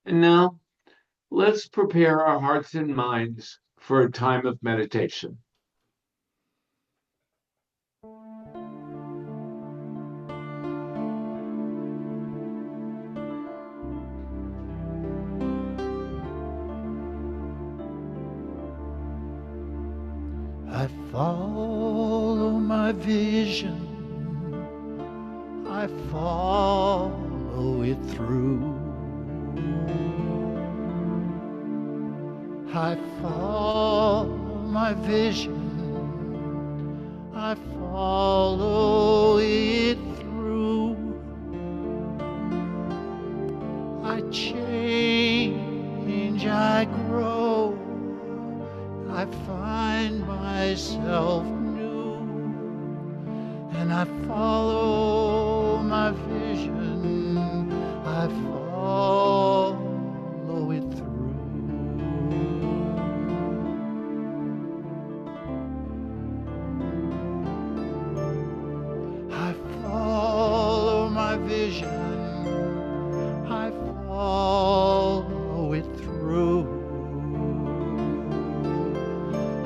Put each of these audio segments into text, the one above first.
And now let's prepare our hearts and minds for a time of meditation. I follow my vision, I follow it through. I follow my vision, I follow it through. I change, I grow, I find myself new, and I follow my vision, I follow it through. I follow my vision, I follow it through.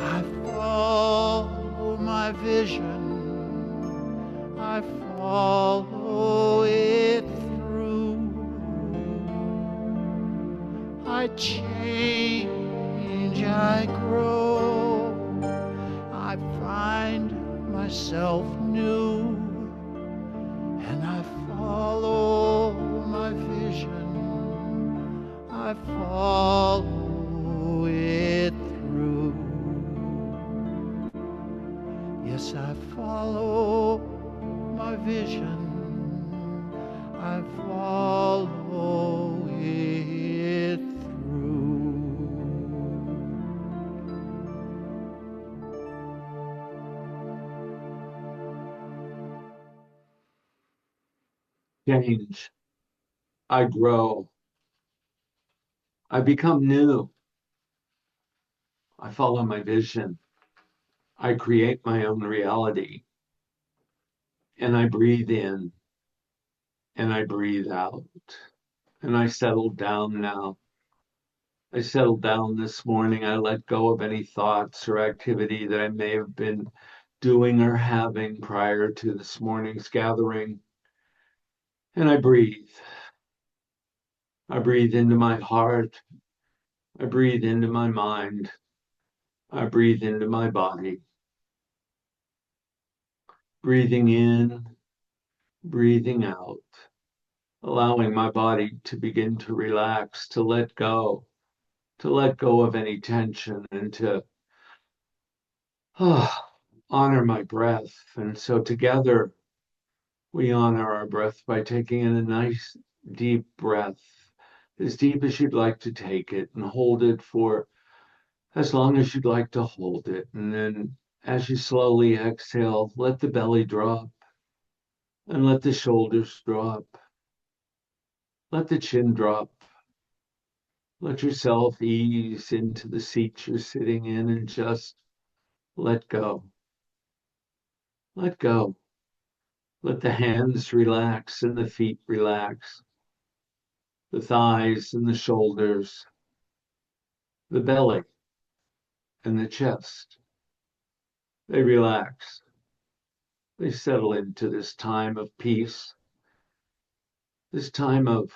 I follow my vision, I follow it through. I change, I grow, I find myself new, and I follow my vision, I follow it through. Yes, I follow my vision, I follow it through. Change. I grow. I become new. I follow my vision. I create my own reality. And I breathe in and I breathe out. And I settle down now. I settled down this morning. I let go of any thoughts or activity that I may have been doing or having prior to this morning's gathering. And I breathe. I breathe into my heart. I breathe into my mind. I breathe into my body. Breathing in, breathing out, allowing my body to begin to relax, to let go of any tension, and to honor my breath. And so together we honor our breath by taking in a nice deep breath, as deep as you'd like to take it, and hold it for as long as you'd like to hold it. And then as you slowly exhale, let the belly drop and let the shoulders drop. Let the chin drop. Let yourself ease into the seat you're sitting in and just let go. Let go. Let the hands relax and the feet relax. The thighs and the shoulders, the belly and the chest. They relax. They settle into this time of peace, this time of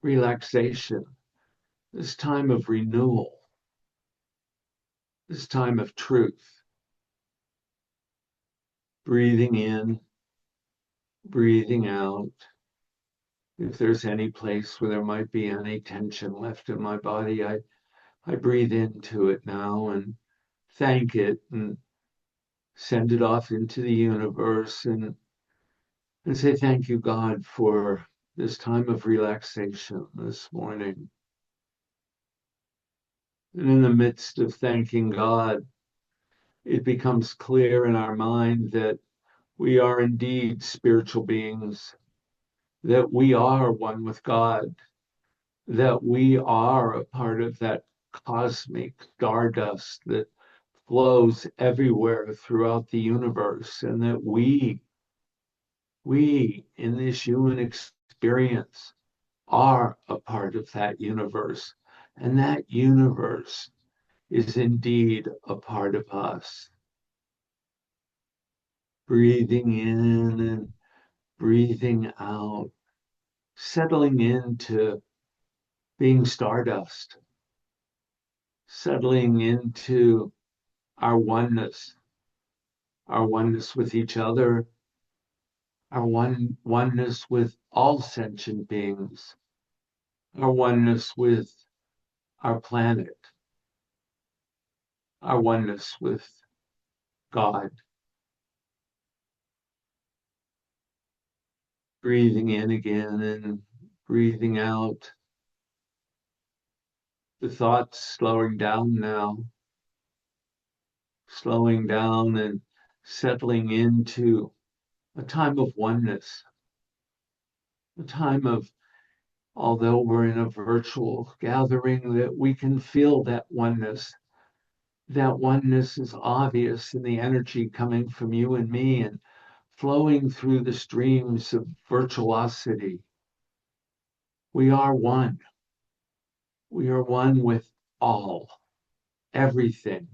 relaxation, this time of renewal, this time of truth. Breathing in, breathing out. If there's any place where there might be any tension left in my body, I breathe into it now and thank it and send it off into the universe and say, thank you, God, for this time of relaxation this morning. And in the midst of thanking God, it becomes clear in our mind that we are indeed spiritual beings, that we are one with God, that we are a part of that cosmic stardust that flows everywhere throughout the universe, and that we in this human experience are a part of that universe, and that universe is indeed a part of us. Breathing in and breathing out, settling into being stardust, settling into our oneness with each other, our oneness with all sentient beings, our oneness with our planet, our oneness with God. Breathing in again and breathing out. The thoughts slowing down now, slowing down and settling into a time of oneness, a time of, although we're in a virtual gathering, that we can feel that oneness. That oneness is obvious in the energy coming from you and me and flowing through the streams of virtuosity. We are one. We are one with all, everything.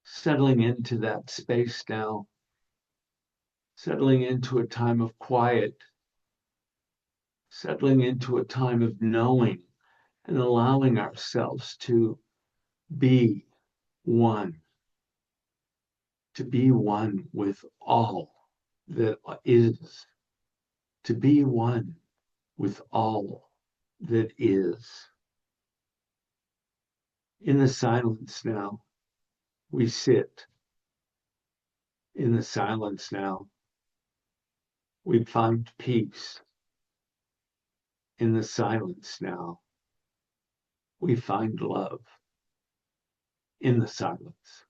Settling into that space now, settling into a time of quiet, settling into a time of knowing and allowing ourselves be one, to be one with all that is, to be one with all that is. In the silence now, we sit. In the silence now, we find peace. In the silence now, we find love. In the silence.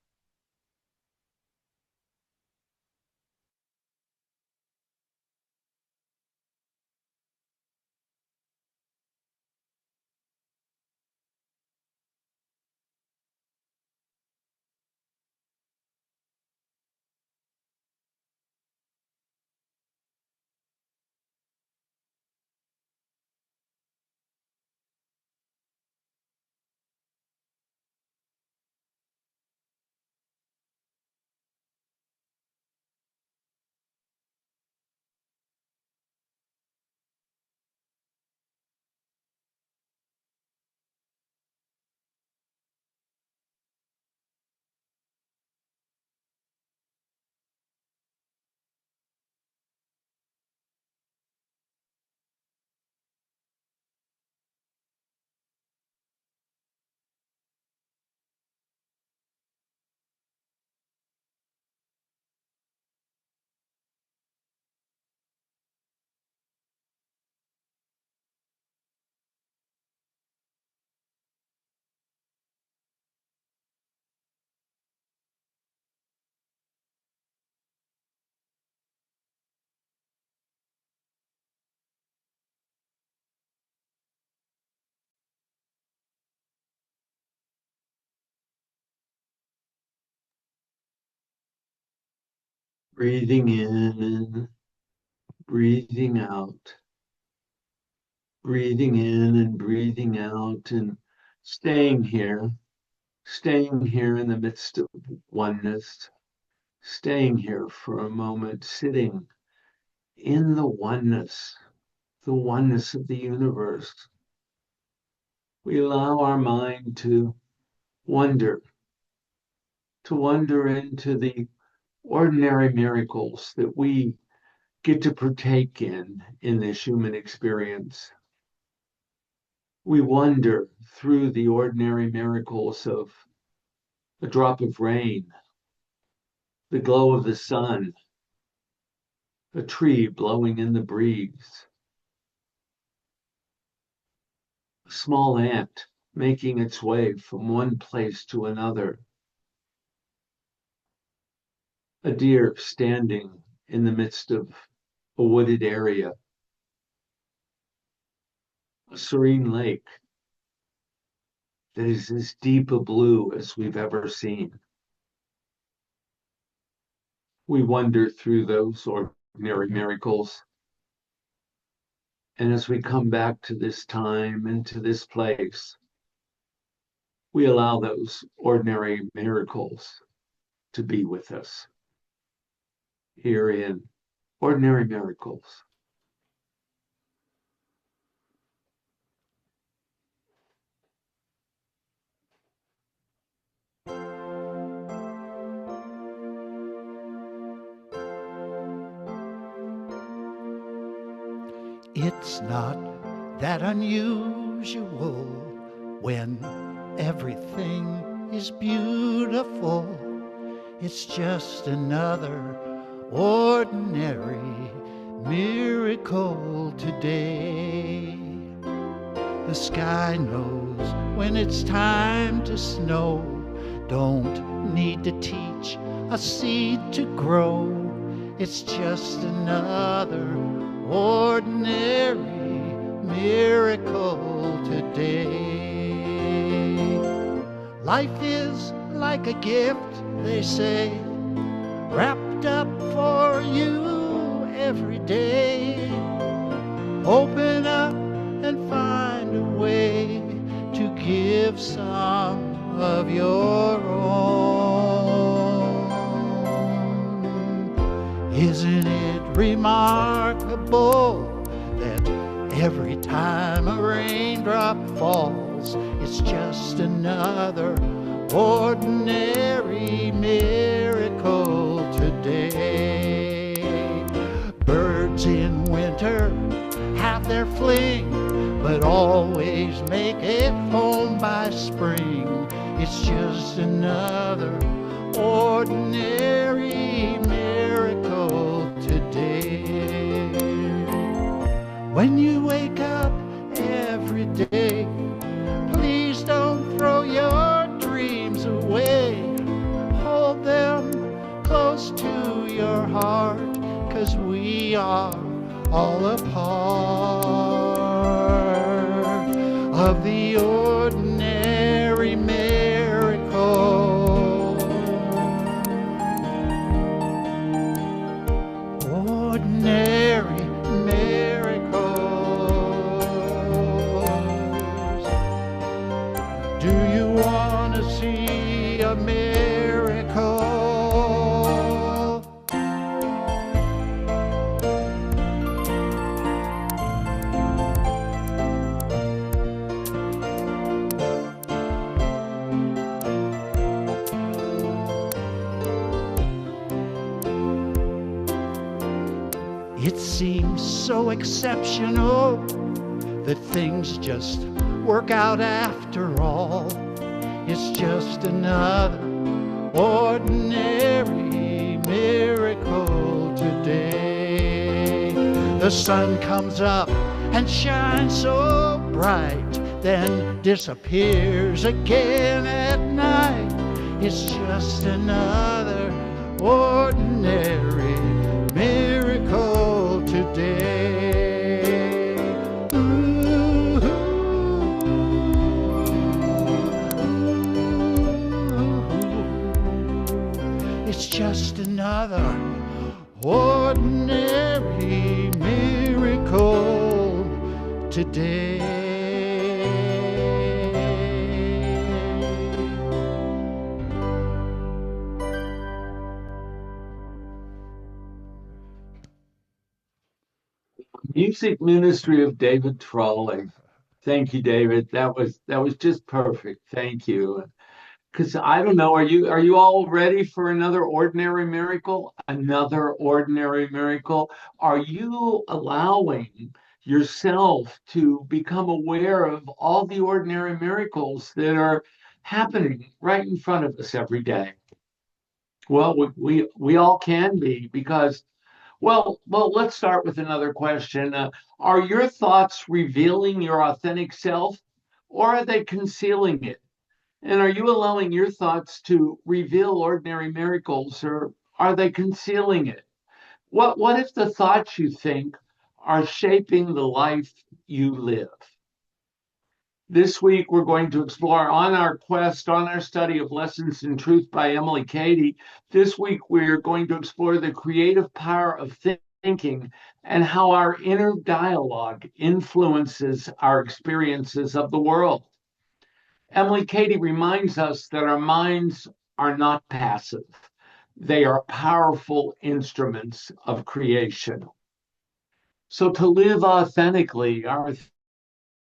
Breathing in and breathing out, breathing in and breathing out, and staying here, staying here in the midst of oneness, staying here for a moment, sitting in the oneness of the universe. We allow our mind wander, to wander into the ordinary miracles that we get to partake in this human experience. We wander through the ordinary miracles of a drop of rain, the glow of the sun, a tree blowing in the breeze, a small ant making its way from one place to another, a deer standing in the midst of a wooded area, a serene lake that is as deep a blue as we've ever seen. We wander through those ordinary miracles, And as we come back to this time and to this place, we allow those ordinary miracles to be with us here in Ordinary Miracles. It's not that unusual when everything is beautiful. It's just another ordinary miracle today. The sky knows when it's time to snow. Don't need to teach a seed to grow. It's just another ordinary miracle today. Life is like a gift, they say, wrapped up for you every day. Open up and find a way to give some of your own. Isn't it remarkable that every time a raindrop falls, it's just another ordinary miracle today? Birds in winter have their fling, but always make it home by spring. It's just another ordinary miracle today. When you wake up every day, please don't throw your dreams away. Hold them close to your heart, 'cause we are all a part of the ordinary miracle. Ordinary miracles. Do you want to see a miracle? It seems so exceptional that things just work out after all. It's just another ordinary miracle today. The sun comes up and shines so bright, then disappears again at night. It's just another ordinary miracle today. Ooh, it's just another ordinary miracle today. Music Ministry of David Trolley. Thank you, David. That was just perfect. Thank you. Because I don't know, are you all ready for another ordinary miracle? Another ordinary miracle? Are you allowing yourself to become aware of all the ordinary miracles that are happening right in front of us every day? Well, we all can be because let's start with another question. Are your thoughts revealing your authentic self, or are they concealing it? And are you allowing your thoughts to reveal ordinary miracles, or are they concealing it? What if the thoughts you think are shaping the life you live? This week, we're going to explore on our quest, on our study of Lessons in Truth by Emily Cady. This week, we're going to explore the creative power of thinking thinking, and how our inner dialogue influences our experiences of the world. Emily Cady reminds us that our minds are not passive, they are powerful instruments of creation. So, to live authentically, our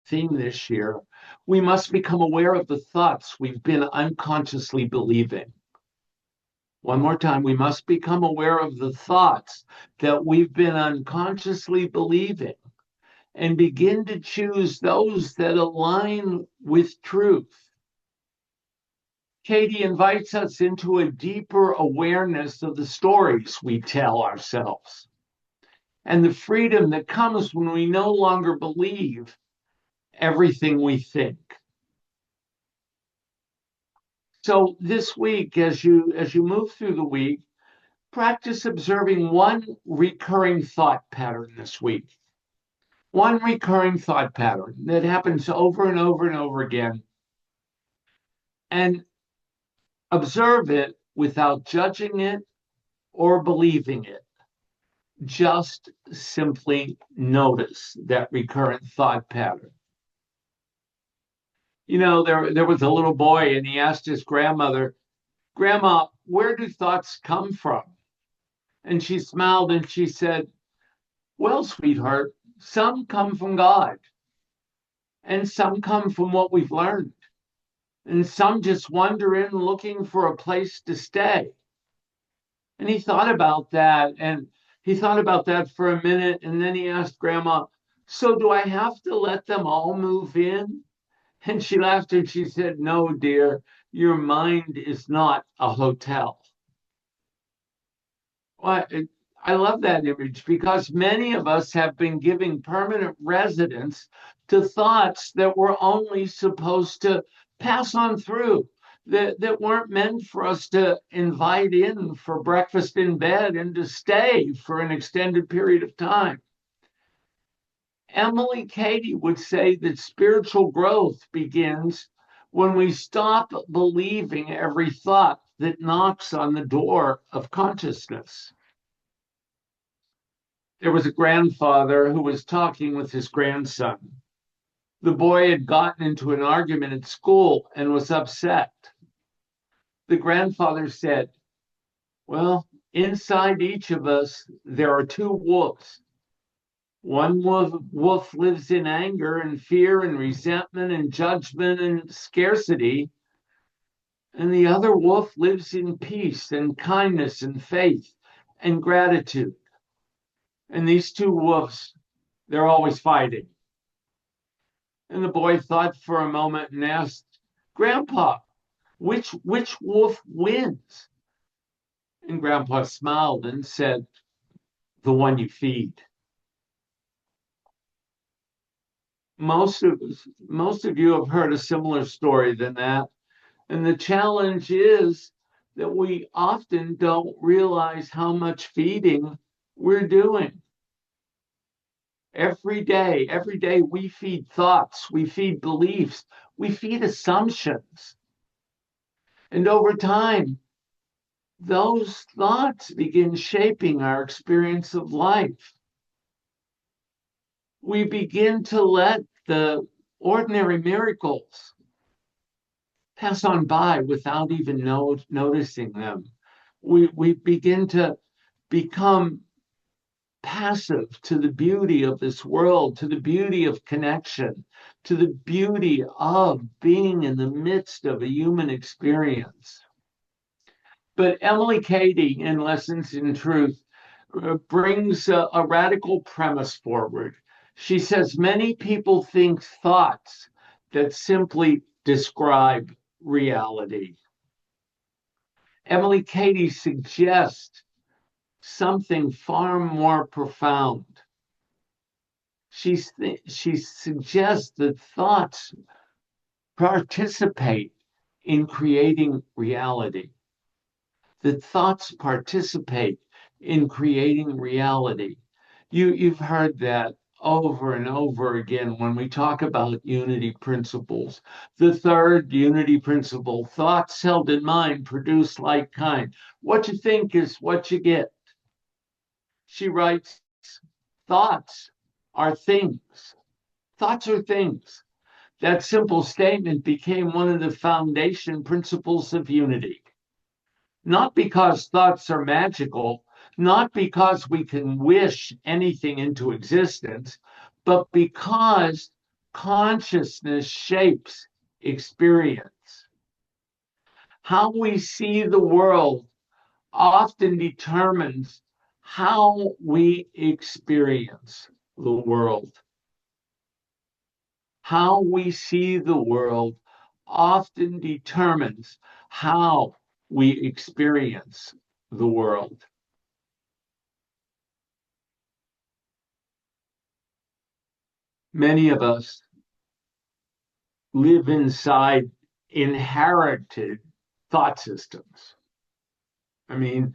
theme this year, we must become aware of the thoughts we've been unconsciously believing. One more time, we must become aware of the thoughts that we've been unconsciously believing and begin to choose those that align with truth. Katie invites us into a deeper awareness of the stories we tell ourselves and the freedom that comes when we no longer believe everything we think. So this week, as you move through the week, practice observing one recurring thought pattern this week. One recurring thought pattern that happens over and over and over again. And observe it without judging it or believing it. Just simply notice that recurrent thought pattern. There was a little boy and he asked his grandmother, "Grandma, where do thoughts come from?" And she smiled and she said, "Well, sweetheart, some come from God, and some come from what we've learned, and some just wander in looking for a place to stay." And he thought about that, and he thought about that for a minute, and then he asked Grandma, "So do I have to let them all move in?" And she laughed and she said, "No, dear, your mind is not a hotel." Well, I love that image because many of us have been giving permanent residence to thoughts that were only supposed to pass on through, that weren't meant for us to invite in for breakfast in bed and to stay for an extended period of time. Emily Cady would say that spiritual growth begins when we stop believing every thought that knocks on the door of consciousness. There was a grandfather who was talking with his grandson. The boy had gotten into an argument at school and was upset. The grandfather said, "Well, inside each of us, there are two wolves. One wolf lives in anger and fear and resentment and judgment and scarcity. And the other wolf lives in peace and kindness and faith and gratitude. And these two wolves, they're always fighting." And the boy thought for a moment and asked, "Grandpa, which wolf wins?" And Grandpa smiled and said, "The one you feed." Most of you have heard a similar story than that. And the challenge is that we often don't realize how much feeding we're doing. Every day we feed thoughts, we feed beliefs, we feed assumptions. And over time, those thoughts begin shaping our experience of life. We begin to let the ordinary miracles pass on by without even noticing them. We begin to become passive to the beauty of this world, to the beauty of connection, to the beauty of being in the midst of a human experience. But Emily Cady, in Lessons in Truth, brings a radical premise forward. She says many people think thoughts that simply describe reality. Emily Cady suggests something far more profound. She suggests that thoughts participate in creating reality. That thoughts participate in creating reality. You've heard that over and over again when we talk about unity principles. The third unity principle, thoughts held in mind produce like kind. What you think is what you get. She writes, thoughts are things. Thoughts are things. That simple statement became one of the foundation principles of unity. Not because thoughts are magical, not because we can wish anything into existence, but because consciousness shapes experience. How we see the world often determines how we experience the world. How we see the world often determines how we experience the world. Many of us live inside inherited thought systems. I mean,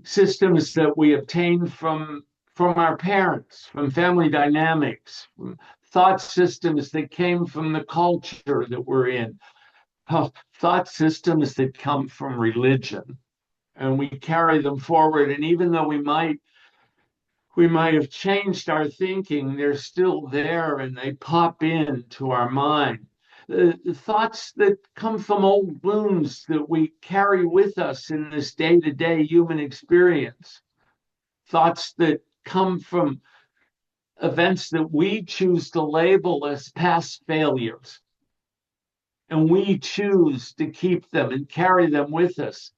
systems that we obtain from our parents, from family dynamics, from thought systems that came from the culture that we're in, thought systems that come from religion, and we carry them forward. And even though we might have changed our thinking, they're still there and they pop into our mind. The thoughts that come from old wounds that we carry with us in this day-to-day human experience, thoughts that come from events that we choose to label as past failures. And we choose to keep them and carry them with us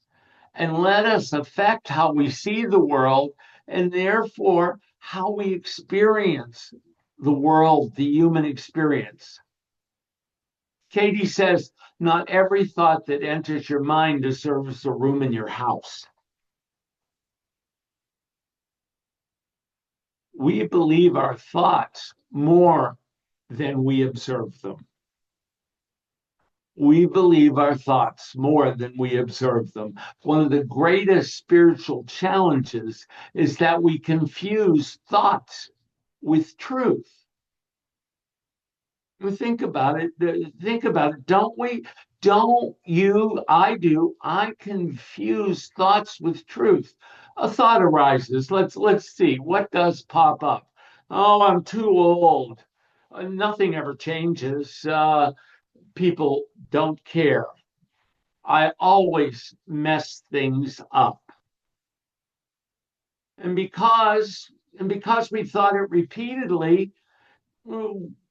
and let us affect how we see the world and therefore how we experience the world, the human experience. Katie says, not every thought that enters your mind deserves a room in your house. We believe our thoughts more than we observe them. We believe our thoughts more than we observe them. One of the greatest spiritual challenges is that we confuse thoughts with truth. Think about it. Think about it. Don't we? Don't you? I do. I confuse thoughts with truth. A thought arises. Let's see. What does pop up? Oh, I'm too old. Nothing ever changes. People don't care. I always mess things up. And because we thought it repeatedly,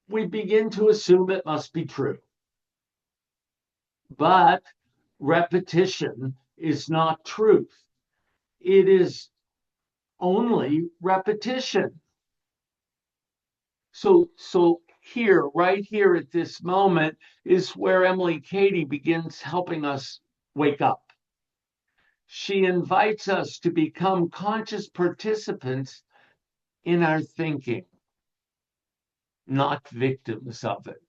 we begin to assume it must be true. But repetition is not truth. It is only repetition. So here, right here at this moment, is where Emily Cady begins helping us wake up. She invites us to become conscious participants in our thinking, not victims of it.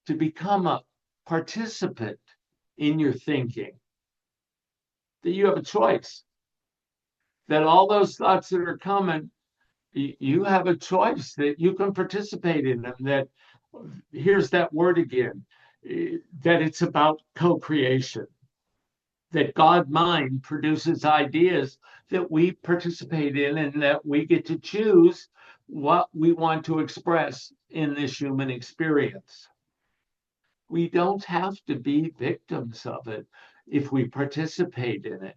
To become a participant in your thinking, that you have a choice, that all those thoughts that are coming, you have a choice that you can participate in them, that here's that word again, that it's about co-creation, that God mind produces ideas that we participate in and that we get to choose what we want to express in this human experience. We don't have to be victims of it if we participate in it.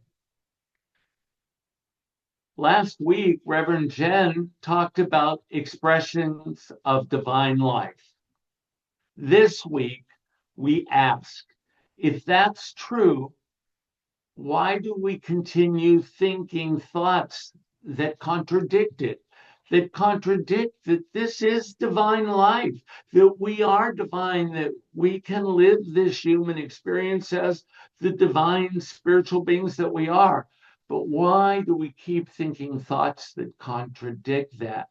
Last week, Reverend Jen talked about expressions of divine life. This week, we ask, if that's true, why do we continue thinking thoughts that contradict it? That contradict that this is divine life, that we are divine, that we can live this human experience as the divine spiritual beings that we are. But why do we keep thinking thoughts that contradict that?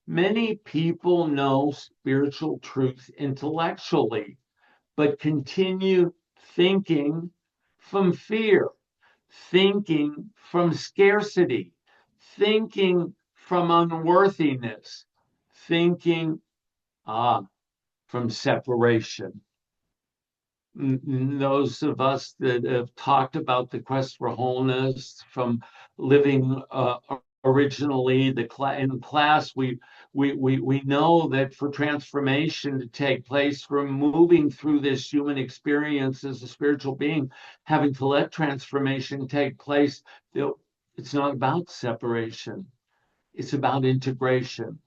Many people know spiritual truth intellectually, but continue thinking from fear, thinking from scarcity, thinking from unworthiness, thinking from separation. Those of us that have talked about the quest for wholeness from living originally in class, we know that for transformation to take place, from moving through this human experience as a spiritual being, having to let transformation take place, it's not about separation, it's about integration,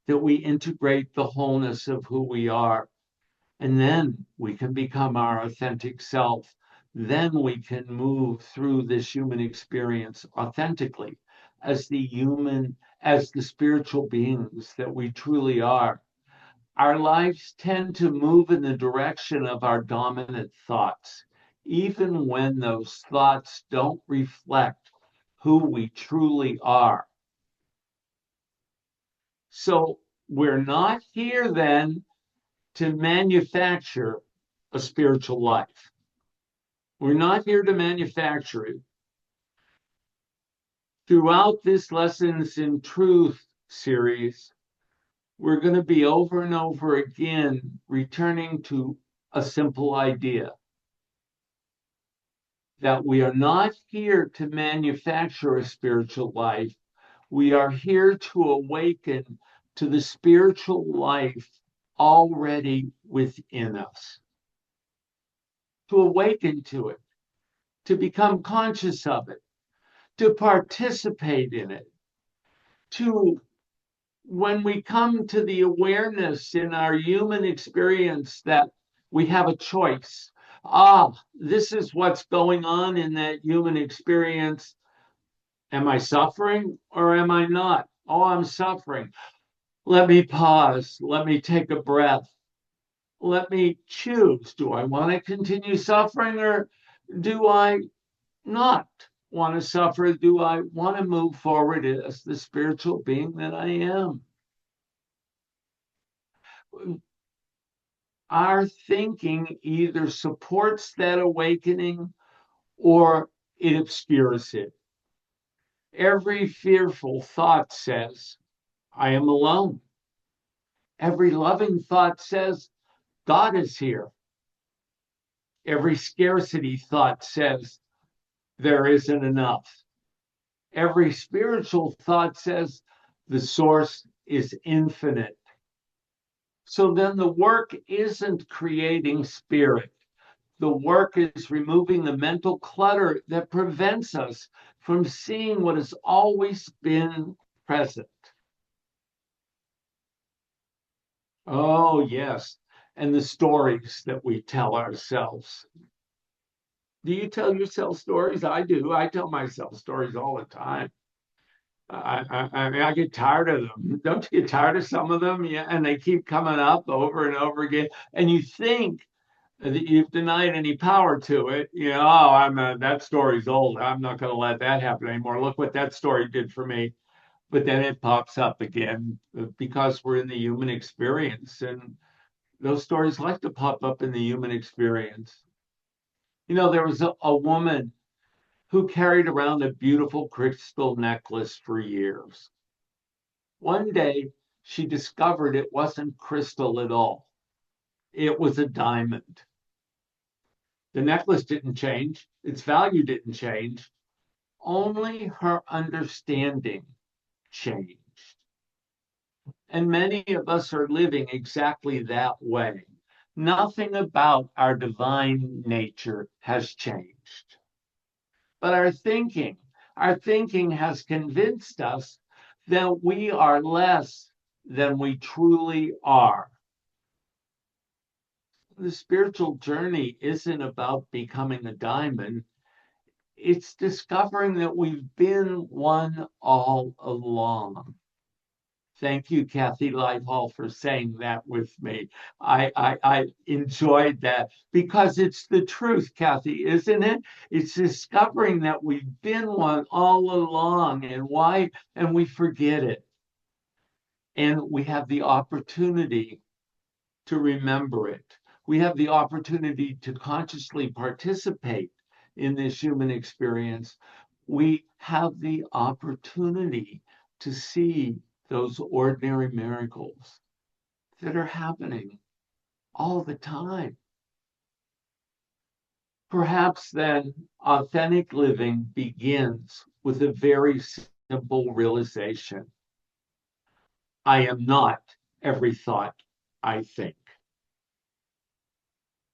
that we integrate the wholeness of who we are. And then we can become our authentic self. Then we can move through this human experience authentically as the spiritual beings that we truly are. Our lives tend to move in the direction of our dominant thoughts, even when those thoughts don't reflect who we truly are. So we're not here then to manufacture a spiritual life. We're not here to manufacture it. Throughout this Lessons in Truth series, we're going to be over and over again returning to a simple idea that we are not here to manufacture a spiritual life. We are here to awaken to the spiritual life already within us, to awaken to it, to become conscious of it, to participate in it, to, when we come to the awareness in our human experience that we have a choice. This is what's going on in that human experience. Am I suffering or am I not? Oh, I'm suffering. Let me pause. Let me take a breath. Let me choose. Do I want to continue suffering, or do I not want to suffer? Do I want to move forward as the spiritual being that I am? Our thinking either supports that awakening or it obscures it. Every fearful thought says, I am alone. Every loving thought says, God is here. Every scarcity thought says, there isn't enough. Every spiritual thought says, the source is infinite. So then the work isn't creating spirit. The work is removing the mental clutter that prevents us from seeing what has always been present. Oh, yes. And the stories that we tell ourselves. Do you tell yourself stories? I do. I tell myself stories all the time. I mean, I get tired of them. Don't you get tired of some of them? Yeah, and they keep coming up over and over again. And you think that you've denied any power to it. You know, oh, that story's old. I'm not going to let that happen anymore. Look what that story did for me. But then it pops up again because we're in the human experience, and those stories like to pop up in the human experience. You know, there was a woman who carried around a beautiful crystal necklace for years. One day, she discovered it wasn't crystal at all. It was a diamond. The necklace didn't change, its value didn't change, only her understanding changed. And many of us are living exactly that way. Nothing about our divine nature has changed. But our thinking has convinced us that we are less than we truly are. The spiritual journey isn't about becoming a diamond. It's discovering that we've been one all along. Thank you, Kathy Lighthall, for saying that with me. I enjoyed that because it's the truth, Kathy, isn't it? It's discovering that we've been one all along, and we forget it. And we have the opportunity to remember it. We have the opportunity to consciously participate in this human experience. We have the opportunity to see those ordinary miracles that are happening all the time. Perhaps then authentic living begins with a very simple realization. I am not every thought I think.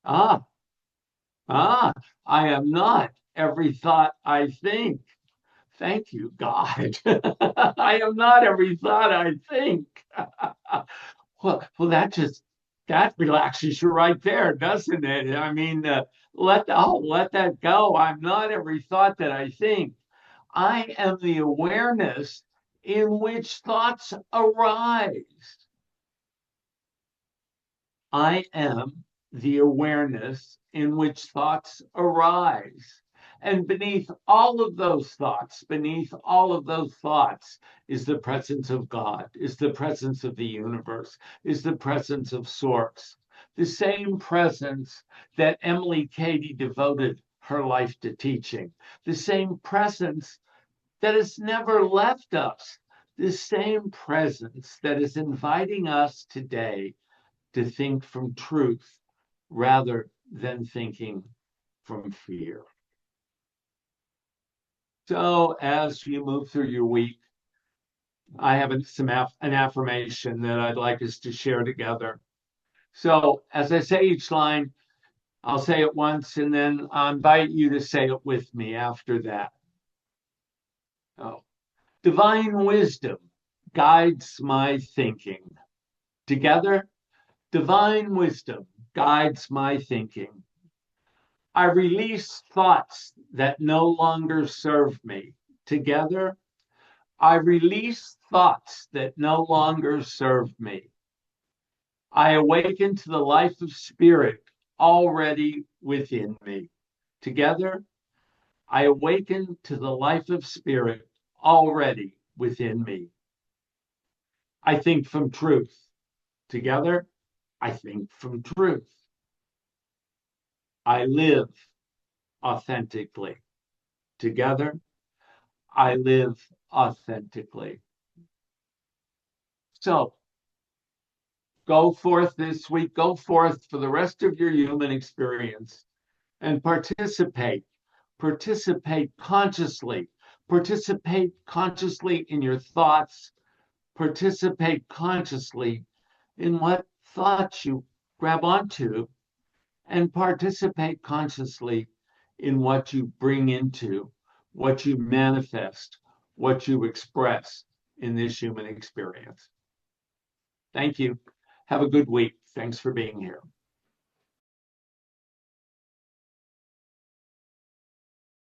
Ah, ah, I am not every thought I think. Thank you, God. I am not every thought I think. Well, that relaxes you right there, doesn't it? I mean, let that go. I'm not every thought that I think. I am the awareness in which thoughts arise. I am the awareness in which thoughts arise. And beneath all of those thoughts, is the presence of God, is the presence of the universe, is the presence of Source. The same presence that Emily Cady devoted her life to teaching, the same presence that has never left us, the same presence that is inviting us today to think from truth rather than thinking from fear. So as you move through your week, I have an affirmation that I'd like us to share together. So as I say each line, I'll say it once and then I invite you to say it with me after that. Oh. Divine wisdom guides my thinking. Together, divine wisdom guides my thinking. I release thoughts that no longer serve me. Together, I release thoughts that no longer serve me. I awaken to the life of spirit already within me. Together, I awaken to the life of spirit already within me. I think from truth. Together, I think from truth. I live authentically. Together, I live authentically. So go forth this week, go forth for the rest of your human experience and participate. Participate consciously. Participate consciously in your thoughts. Participate consciously in what thoughts you grab onto, and participate consciously in what you bring into, what you manifest, what you express in this human experience. Thank you. Have a good week. Thanks for being here.